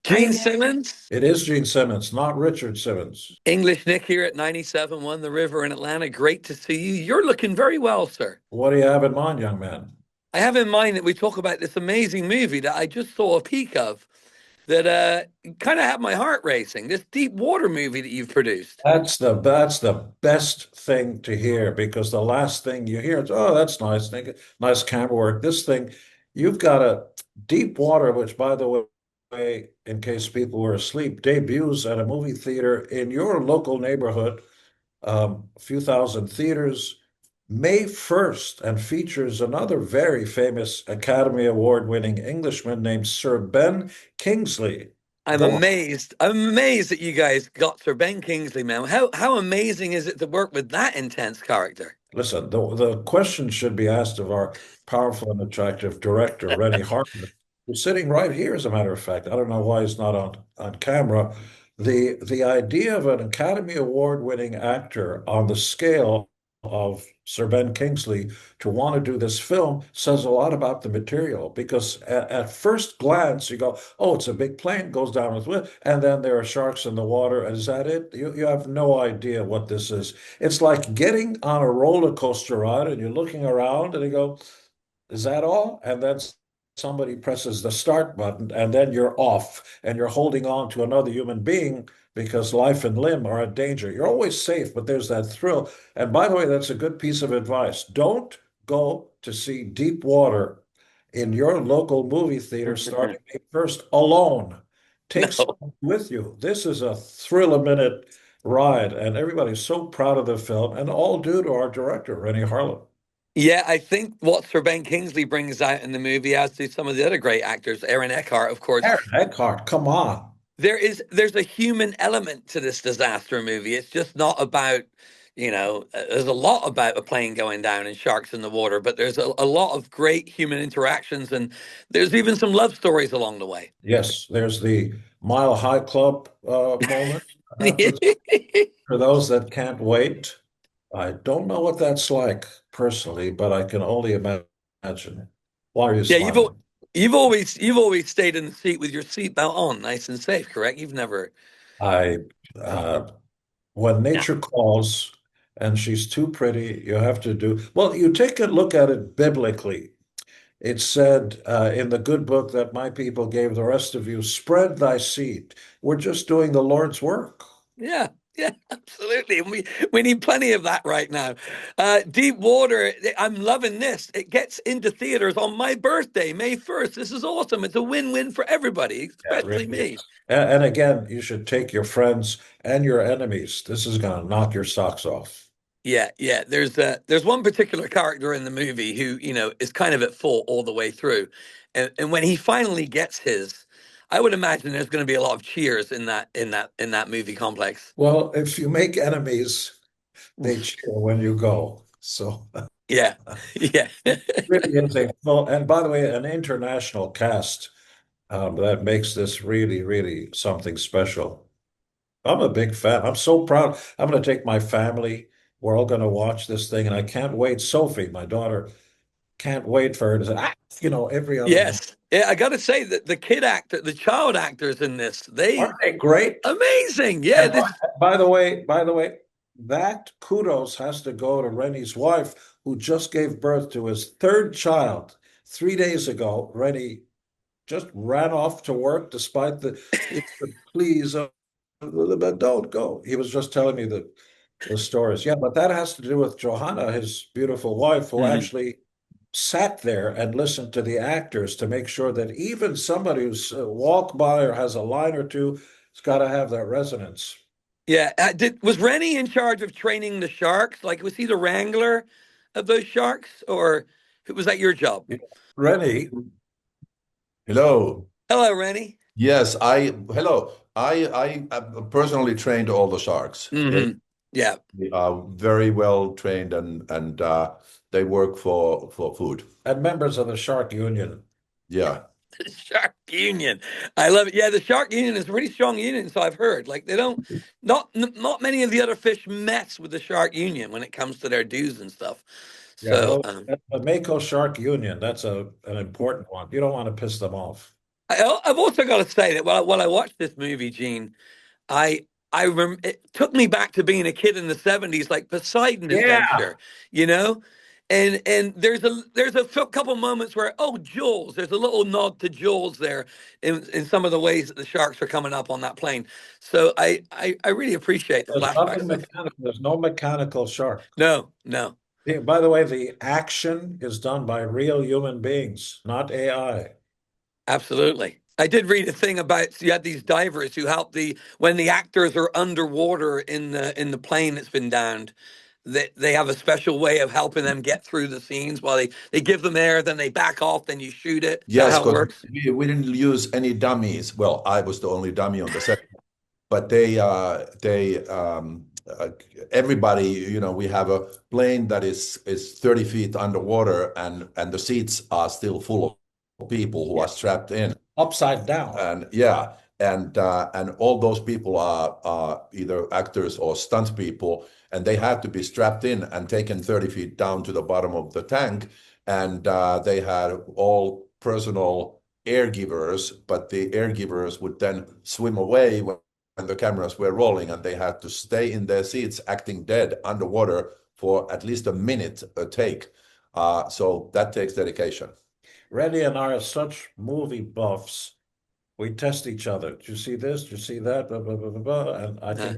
Gene Simmons, It is Gene Simmons, not Richard Simmons. English Nick here at 97.1 The River in Atlanta. Great to see you. You're looking very well, sir. What do you have in mind, young man? I have in mind that we talk about this amazing movie that I just saw a peek of that kind of had my heart racing. This deep water movie that you've produced. That's the best thing to hear because the last thing you hear is, oh, that's nice, nice camera work. This thing, you've got a deep water, which, by the way, in case people were asleep, debuts at a movie theater in your local neighborhood, a few thousand theaters, May 1st, and features another very famous Academy Award winning Englishman named Sir Ben Kingsley. I'm Go amazed. I'm amazed that you guys got Sir Ben Kingsley, man. How amazing is it to work with that intense character? Listen, the question should be asked of our powerful and attractive director, Rennie Hartman, who's sitting right here, as a matter of fact. I don't know why he's not on camera. The idea of an Academy Award winning actor on the scale of Sir Ben Kingsley to want to do this film says a lot about the material because at first glance you go, oh, it's a big plane, goes down with wind, and then there are sharks in the water. And is that it? You have no idea what this is. It's like getting on a roller coaster ride and you're looking around and you go, is that all? And then somebody presses the start button and then you're off and you're holding on to another human being because life and limb are in danger. You're always safe, but there's that thrill. And by the way, that's a good piece of advice. Don't go to see Deep Water in your local movie theater starting May 1st alone. Take No. someone with you. This is a thrill a minute ride, and everybody's so proud of the film, and all due to our director, Rennie Harlan. Yeah, I think what Sir Ben Kingsley brings out in the movie, as do some of the other great actors, Aaron Eckhart, of course, Aaron Eckhart, come on. there's a human element to this disaster movie. It's just not about, there's a lot about a plane going down and sharks in the water, but there's a lot of great human interactions and there's even some love stories along the way. Yes, there's the Mile High Club moment. For those that can't wait, I don't know what that's like personally, but I can only imagine. Why are you Yeah, smiling? you've always stayed in the seat with your seatbelt on, nice and safe, correct? You've never. I uh, when nature calls and she's too pretty, you have to do well. You take a look at it biblically. It said in the good book that my people gave the rest of you, spread thy seed. We're just doing the Lord's work. Yeah, yeah, absolutely. And we need plenty of that right now. Deep Water, I'm loving this. It gets into theaters on my birthday, May 1st. This is awesome. It's a win-win for everybody, Yeah, it especially really me. is. And again, you should take your friends and your enemies. This is going to knock your socks off. Yeah, yeah. There's one particular character in the movie who, is kind of at fault all the way through. And when he finally gets his, I would imagine there's going to be a lot of cheers in that movie complex. Well, if you make enemies, they cheer when you go. So Yeah. Yeah. really is a full, and by the way, an international cast that makes this really, really something special. I'm a big fan. I'm so proud. I'm going to take my family. We're all going to watch this thing, and I can't wait. Sophie, my daughter, can't wait for her to say, every other line. Yes. Yeah, I got to say that the child actors in this, they Aren't they great? amazing. Yeah, And this by the way, that kudos has to go to Rennie's wife, who just gave birth to his third child 3 days ago. Rennie just ran off to work despite please, but don't go. He was just telling me the stories. Yeah, but that has to do with Johanna, his beautiful wife, who Mhm. actually sat there and listened to the actors to make sure that even somebody who's walked by or has a line or two has got to have that resonance. Yeah, did was Rennie in charge of training the sharks? Like, was he the wrangler of those sharks, or was that your job? Yeah. Rennie, Hello. Hello, Rennie. Yes, hello. I personally trained all the sharks. Yeah. They are very well trained and they work for food. and members of the Shark Union. Yeah. The Shark Union. I love it. Yeah, the Shark Union is a pretty strong union, so I've heard. Like they don't not many of the other fish mess with the Shark Union when it comes to their dues and stuff. Yeah, So the Mako Shark Union, that's an important one. You don't want to piss them off. I've also got to say that while I watched this movie, Gene, I it took me back to being a kid in the '70s, like Poseidon Yeah. Adventure, you know. And there's a couple moments where, oh, Jules, there's a little nod to Jules there in some of the ways that the sharks are coming up on that plane. So I really appreciate the There's flashback nothing stuff. mechanical. There's no mechanical shark. No, no. Yeah, by the way, the action is done by real human beings, not AI. Absolutely. I did read a thing about you had these divers who help the when the actors are underwater in the plane that's been downed. They have a special way of helping them get through the scenes while they give them air, then they back off, then you shoot it. Is that Yes, how it because works? we didn't use any dummies. Well, I was the only dummy on the set, but uh, everybody, we have a plane that is 30 feet underwater, and the seats are still full of people who Yeah. are strapped in. Upside down. And yeah, and all those people are either actors or stunt people, and they had to be strapped in and taken 30 feet down to the bottom of the tank. And they had all personal air givers, but the air givers would then swim away when the cameras were rolling, and they had to stay in their seats acting dead underwater for at least a minute a take. So that takes dedication. Reddy and I are such movie buffs. We test each other. Do you see this? Do you see that? Blah, blah, blah, blah, blah. And Uh,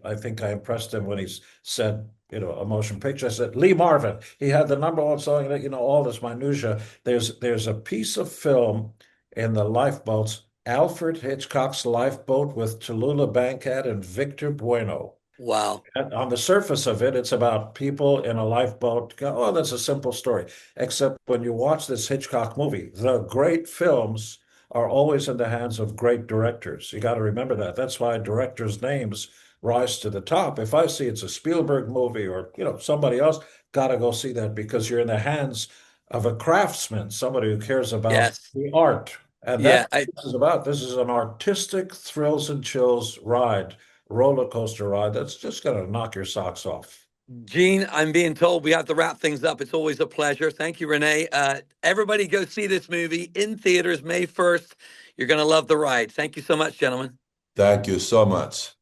I think I impressed him when he said, a motion picture. I said, Lee Marvin. He had the number one song, all this minutia. There's a piece of film in the lifeboats, Alfred Hitchcock's Lifeboat with Tallulah Bankhead and Victor Bueno. wow. And on the surface of it, it's about people in a lifeboat. Oh, that's a simple story. Except when you watch this Hitchcock movie, the great films are always in the hands of great directors. You got to remember that. That's why directors' names rise to the top. If I see it's a Spielberg movie or somebody else, got to go see that because you're in the hands of a craftsman, somebody who cares about Yes. the art. And that's Yeah. what this is about. This is an artistic thrills and chills ride, roller coaster ride that's just going to knock your socks off. Gene, I'm being told we have to wrap things up. It's always a pleasure. Thank you, Renee. Everybody go see this movie in theaters May 1st. You're going to love the ride. Thank you so much, gentlemen. Thank you so much.